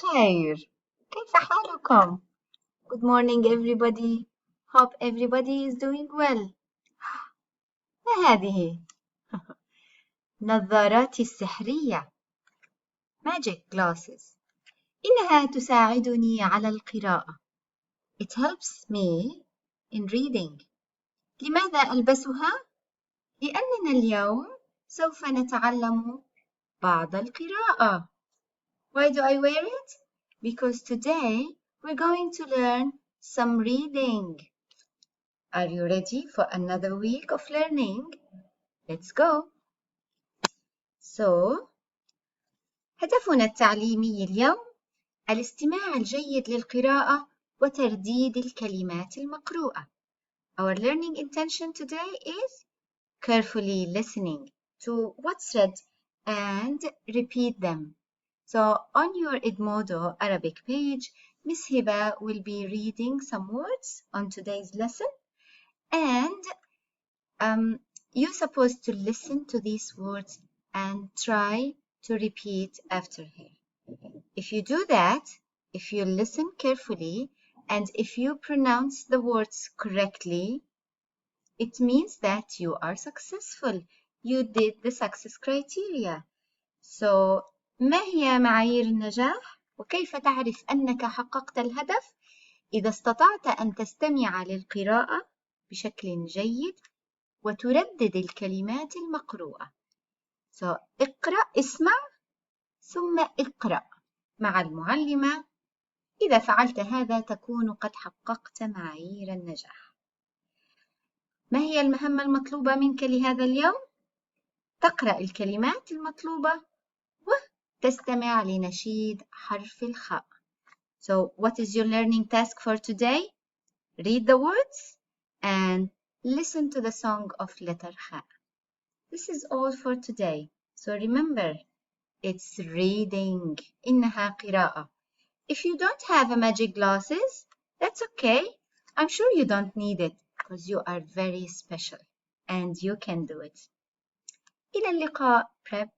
الخير. كيف حالكم? Good morning everybody. Hope everybody is doing well. ما هذه؟ نظاراتي السحرية. Magic glasses. إنها تساعدني على القراءة. It helps me in reading. لماذا ألبسها؟ لأننا اليوم سوف نتعلم بعض القراءة. Why do I wear it? Because today we're going to learn some reading. Are you ready for another week of learning? Let's go. So, هدفنا التعليمي اليوم الاستماع الجيد للقراءة وترديد الكلمات المقروءة. Our learning intention today is carefully listening to what's read and repeat them. So on your Edmodo Arabic page, Miss Hiba will be reading some words on today's lesson, and you're supposed to listen to these words and try to repeat after her. If you do that, if you listen carefully, and if you pronounce the words correctly, it means that you are successful. You did the success criteria. So, ما هي معايير النجاح؟ وكيف تعرف أنك حققت الهدف؟ إذا استطعت أن تستمع للقراءة بشكل جيد وتردد الكلمات المقروءة. So, اقرأ، اسمع، ثم اقرأ مع المعلمة. إذا فعلت هذا تكون قد حققت معايير النجاح. ما هي المهمة المطلوبة منك لهذا اليوم؟ تقرأ الكلمات المطلوبة وتستمع لنشيد حرف الخاء. So, what is your learning task for today? Read the words and listen to the song of letter Kha. This is all for today. So remember, it's reading. إنها قراءة. If you don't have a magic glasses, that's okay. I'm sure you don't need it because you are very special and you can do it. إلى اللقاء. Prep